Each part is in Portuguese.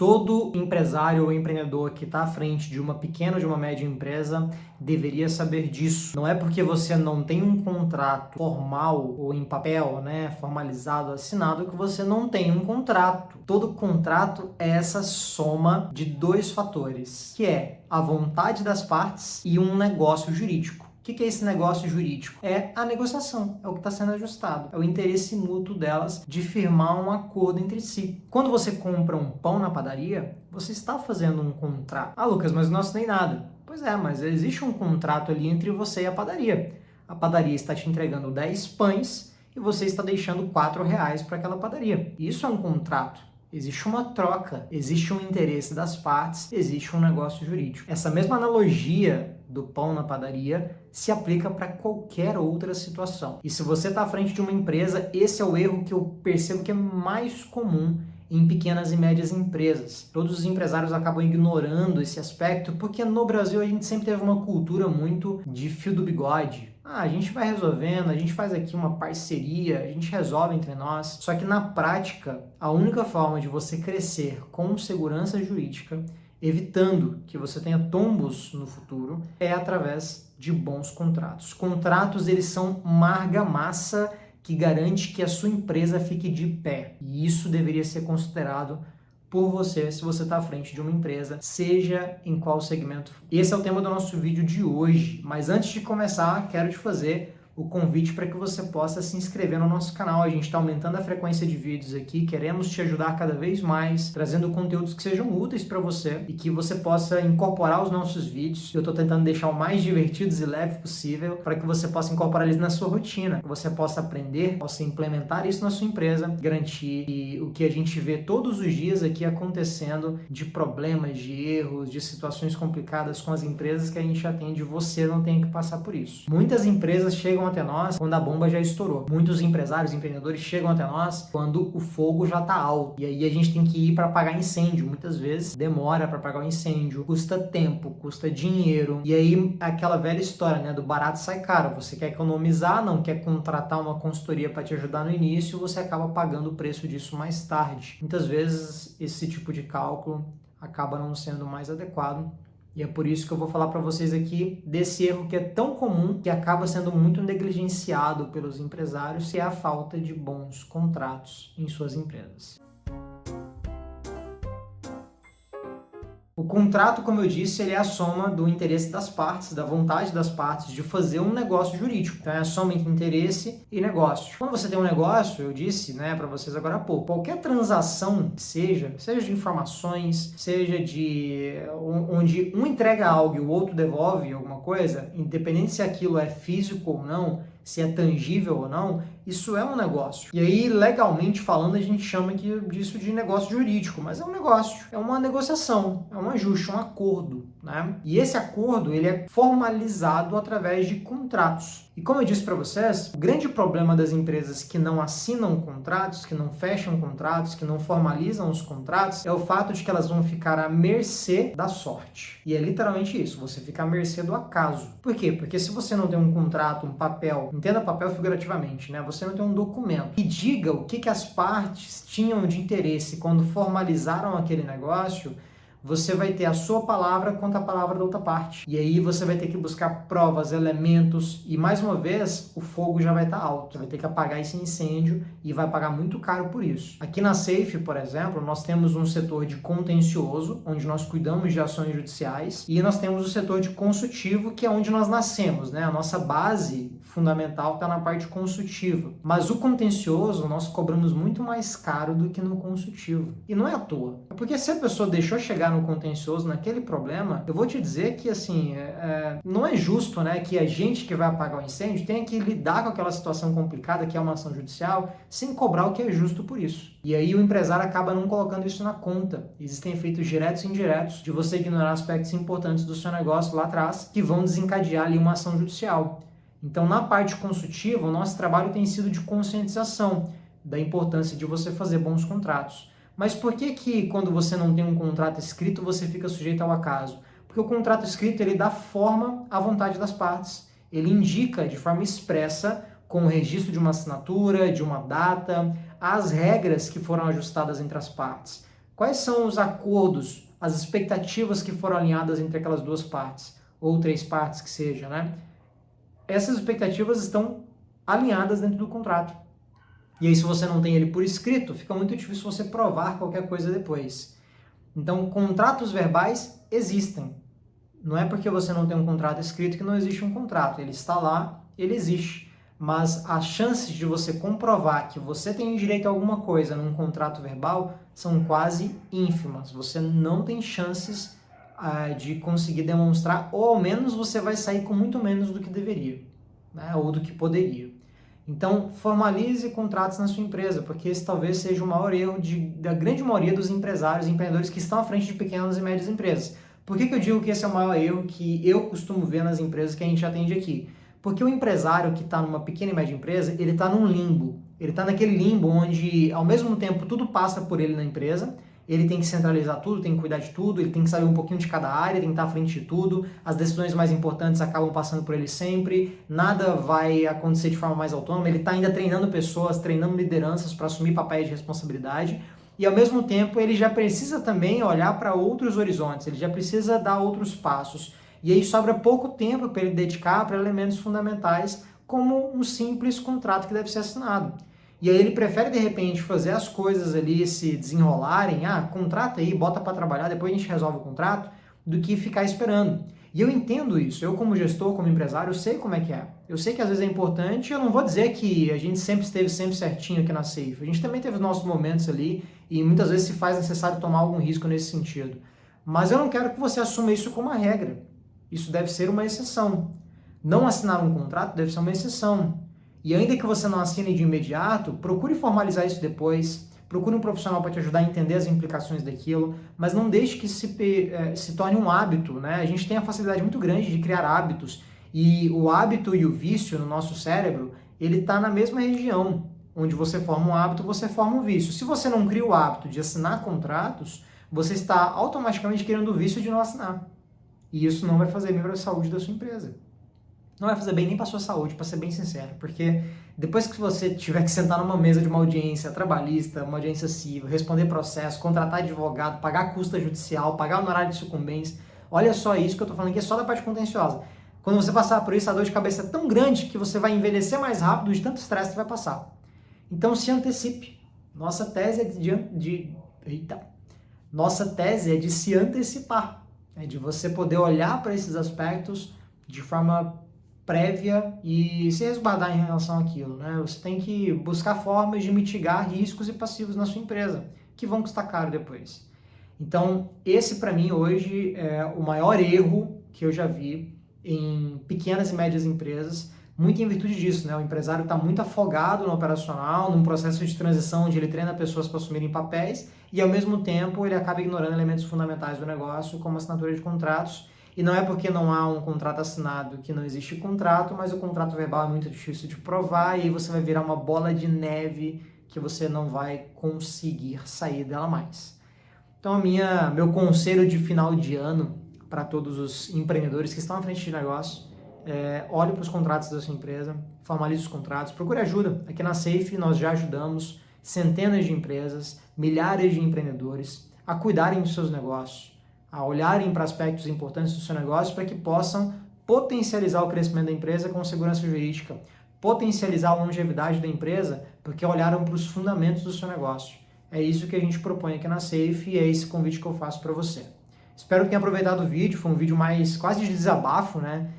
Todo empresário ou empreendedor que está à frente de uma pequena ou de uma média empresa deveria saber disso. Não é porque você não tem um contrato formal ou em papel, formalizado, assinado, que você não tem um contrato. Todo contrato é essa soma de dois fatores, que é a vontade das partes e um negócio jurídico. O que é esse negócio jurídico? É a negociação, é o que está sendo ajustado, é o interesse mútuo delas de firmar um acordo entre si. Quando você compra um pão na padaria, você está fazendo um contrato. Ah, Lucas, mas não assinei nada. Pois é, mas existe um contrato ali entre você e a padaria. A padaria está te entregando 10 pães e você está deixando R$ 4 para aquela padaria. Isso é um contrato. Existe uma troca, existe um interesse das partes, existe um negócio jurídico. Essa mesma analogia do pão na padaria se aplica para qualquer outra situação. E se você está à frente de uma empresa, esse é o erro que eu percebo que é mais comum em pequenas e médias empresas. Todos os empresários acabam ignorando esse aspecto porque no Brasil a gente sempre teve uma cultura muito de fio do bigode. A gente vai resolvendo, a gente faz aqui uma parceria, a gente resolve entre nós. Só que na prática, a única forma de você crescer com segurança jurídica, evitando que você tenha tombos no futuro, é através de bons contratos. Contratos, eles são uma argamassa que garante que a sua empresa fique de pé. E isso deveria ser considerado por você, se você está à frente de uma empresa, seja em qual segmento for. Esse é o tema do nosso vídeo de hoje, mas antes de começar, quero te fazer o convite para que você possa se inscrever no nosso canal. A gente está aumentando a frequência de vídeos aqui, queremos te ajudar cada vez mais, trazendo conteúdos que sejam úteis para você e que você possa incorporar os nossos vídeos. Eu estou tentando deixar o mais divertidos e leve possível para que você possa incorporar eles na sua rotina, que você possa aprender, possa implementar isso na sua empresa, garantir que o que a gente vê todos os dias aqui acontecendo de problemas, de erros, de situações complicadas com as empresas que a gente atende, você não tem que passar por isso. Muitas empresas chegam até nós quando a bomba já estourou. Muitos empresários, empreendedores chegam até nós quando o fogo já está alto. E aí a gente tem que ir para apagar incêndio. Muitas vezes demora para apagar o incêndio, custa tempo, custa dinheiro. E aí aquela velha história, do barato sai caro. Você quer economizar, não quer contratar uma consultoria para te ajudar no início, você acaba pagando o preço disso mais tarde. Muitas vezes esse tipo de cálculo acaba não sendo mais adequado. E é por isso que eu vou falar para vocês aqui desse erro que é tão comum, que acaba sendo muito negligenciado pelos empresários, que é a falta de bons contratos em suas empresas. O contrato, como eu disse, ele é a soma do interesse das partes, da vontade das partes de fazer um negócio jurídico. Então é a soma entre interesse e negócio. Quando você tem um negócio, eu disse, para vocês agora há pouco, qualquer transação que seja de informações, seja de onde um entrega algo e o outro devolve alguma coisa, independente se aquilo é físico ou não, se é tangível ou não, isso é um negócio. E aí, legalmente falando, a gente chama disso de negócio jurídico, mas é um negócio, é uma negociação, é um ajuste, um acordo, E esse acordo, ele é formalizado através de contratos. E como eu disse para vocês, o grande problema das empresas que não assinam contratos, que não fecham contratos, que não formalizam os contratos, é o fato de que elas vão ficar à mercê da sorte. E é literalmente isso, você fica à mercê do acaso. Por quê? Porque se você não tem um contrato, um papel, entenda papel figurativamente, Você não tem um documento que diga o que as partes tinham de interesse quando formalizaram aquele negócio, você vai ter a sua palavra contra a palavra da outra parte. E aí você vai ter que buscar provas, elementos, e mais uma vez, o fogo já vai estar alto. Você vai ter que apagar esse incêndio e vai pagar muito caro por isso. Aqui na Safe, por exemplo, nós temos um setor de contencioso, onde nós cuidamos de ações judiciais, e nós temos o setor de consultivo, que é onde nós nascemos, A nossa base fundamental está na parte consultiva. Mas o contencioso, nós cobramos muito mais caro do que no consultivo. E não é à toa. É porque se a pessoa deixou chegar no contencioso, naquele problema, eu vou te dizer que, não é justo, que a gente que vai apagar o incêndio tenha que lidar com aquela situação complicada que é uma ação judicial, sem cobrar o que é justo por isso. E aí o empresário acaba não colocando isso na conta. Existem efeitos diretos e indiretos de você ignorar aspectos importantes do seu negócio lá atrás, que vão desencadear ali uma ação judicial. Então, na parte consultiva, o nosso trabalho tem sido de conscientização da importância de você fazer bons contratos. Mas por que quando você não tem um contrato escrito, você fica sujeito ao acaso? Porque o contrato escrito, ele dá forma à vontade das partes. Ele indica de forma expressa, com o registro de uma assinatura, de uma data, as regras que foram ajustadas entre as partes. Quais são os acordos, as expectativas que foram alinhadas entre aquelas duas partes, ou três partes que seja, né? Essas expectativas estão alinhadas dentro do contrato. E aí, se você não tem ele por escrito, fica muito difícil você provar qualquer coisa depois. Então, contratos verbais existem. Não é porque você não tem um contrato escrito que não existe um contrato. Ele está lá, ele existe. Mas as chances de você comprovar que você tem direito a alguma coisa num contrato verbal são quase ínfimas. Você não tem chances de conseguir demonstrar, ou ao menos você vai sair com muito menos do que deveria, né? Ou do que poderia. Então, formalize contratos na sua empresa, porque esse talvez seja o maior erro da grande maioria dos empresários e empreendedores que estão à frente de pequenas e médias empresas. Por que eu digo que esse é o maior erro que eu costumo ver nas empresas que a gente atende aqui? Porque o empresário que está numa pequena e média empresa, ele está num limbo. Ele está naquele limbo onde, ao mesmo tempo, tudo passa por ele na empresa, ele tem que centralizar tudo, tem que cuidar de tudo, ele tem que saber um pouquinho de cada área, tem que estar à frente de tudo, as decisões mais importantes acabam passando por ele sempre, nada vai acontecer de forma mais autônoma, ele está ainda treinando pessoas, treinando lideranças para assumir papéis de responsabilidade, e ao mesmo tempo ele já precisa também olhar para outros horizontes, ele já precisa dar outros passos, e aí sobra pouco tempo para ele dedicar para elementos fundamentais, como um simples contrato que deve ser assinado. E aí ele prefere, de repente, fazer as coisas ali se desenrolarem, contrata aí, bota para trabalhar, depois a gente resolve o contrato, do que ficar esperando. E eu entendo isso, eu como gestor, como empresário, eu sei como é que é. Eu sei que às vezes é importante, eu não vou dizer que a gente sempre esteve sempre certinho aqui na Safe. A gente também teve nossos momentos ali, e muitas vezes se faz necessário tomar algum risco nesse sentido. Mas eu não quero que você assuma isso como uma regra. Isso deve ser uma exceção. Não assinar um contrato deve ser uma exceção. E ainda que você não assine de imediato, procure formalizar isso depois, procure um profissional para te ajudar a entender as implicações daquilo, mas não deixe que se torne um hábito, né? A gente tem a facilidade muito grande de criar hábitos, e o hábito e o vício no nosso cérebro, ele está na mesma região. Onde você forma um hábito, você forma um vício. Se você não cria o hábito de assinar contratos, você está automaticamente criando o vício de não assinar. E isso não vai fazer bem para a saúde da sua empresa. Não vai fazer bem nem para a sua saúde, para ser bem sincero, porque depois que você tiver que sentar numa mesa de uma audiência trabalhista, uma audiência civil, responder processo, contratar advogado, pagar custa judicial, pagar honorário de sucumbência, olha só isso que eu estou falando aqui, é só da parte contenciosa. Quando você passar por isso, a dor de cabeça é tão grande que você vai envelhecer mais rápido de tanto estresse que vai passar. Então se antecipe. Nossa tese é de se antecipar, é de você poder olhar para esses aspectos de forma prévia e se resguardar em relação àquilo, né? Você tem que buscar formas de mitigar riscos e passivos na sua empresa, que vão custar caro depois. Então, esse para mim hoje é o maior erro que eu já vi em pequenas e médias empresas, muito em virtude disso, né? O empresário está muito afogado no operacional, num processo de transição onde ele treina pessoas para assumirem papéis e, ao mesmo tempo, ele acaba ignorando elementos fundamentais do negócio, como a assinatura de contratos. E não é porque não há um contrato assinado que não existe contrato, mas o contrato verbal é muito difícil de provar e aí você vai virar uma bola de neve que você não vai conseguir sair dela mais. Então, meu conselho de final de ano para todos os empreendedores que estão à frente de negócio olhe para os contratos da sua empresa, formalize os contratos, procure ajuda. Aqui na Safe nós já ajudamos centenas de empresas, milhares de empreendedores a cuidarem dos seus negócios, a olharem para aspectos importantes do seu negócio para que possam potencializar o crescimento da empresa com segurança jurídica, potencializar a longevidade da empresa porque olharam para os fundamentos do seu negócio. É isso que a gente propõe aqui na Safe e é esse convite que eu faço para você. Espero que tenha aproveitado o vídeo, foi um vídeo mais quase de desabafo, né?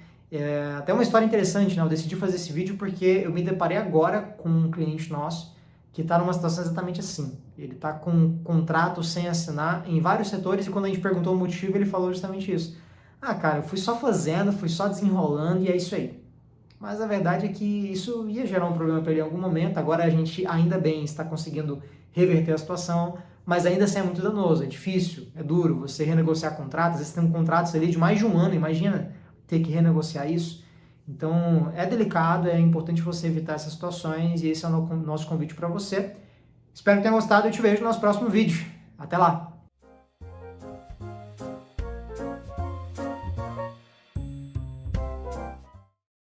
Até uma história interessante, né? Eu decidi fazer esse vídeo porque eu me deparei agora com um cliente nosso que está numa situação exatamente assim. Ele está com um contrato sem assinar em vários setores e quando a gente perguntou o motivo, ele falou justamente isso. Cara, eu fui só fazendo, fui só desenrolando e é isso aí. Mas a verdade é que isso ia gerar um problema para ele em algum momento. Agora a gente, ainda bem, está conseguindo reverter a situação, mas ainda assim é muito danoso, é difícil, é duro você renegociar contratos. Às vezes tem contratos ali de mais de um ano, imagina ter que renegociar isso. Então, é delicado, é importante você evitar essas situações e esse é o nosso convite para você. Espero que tenha gostado e eu te vejo no nosso próximo vídeo. Até lá!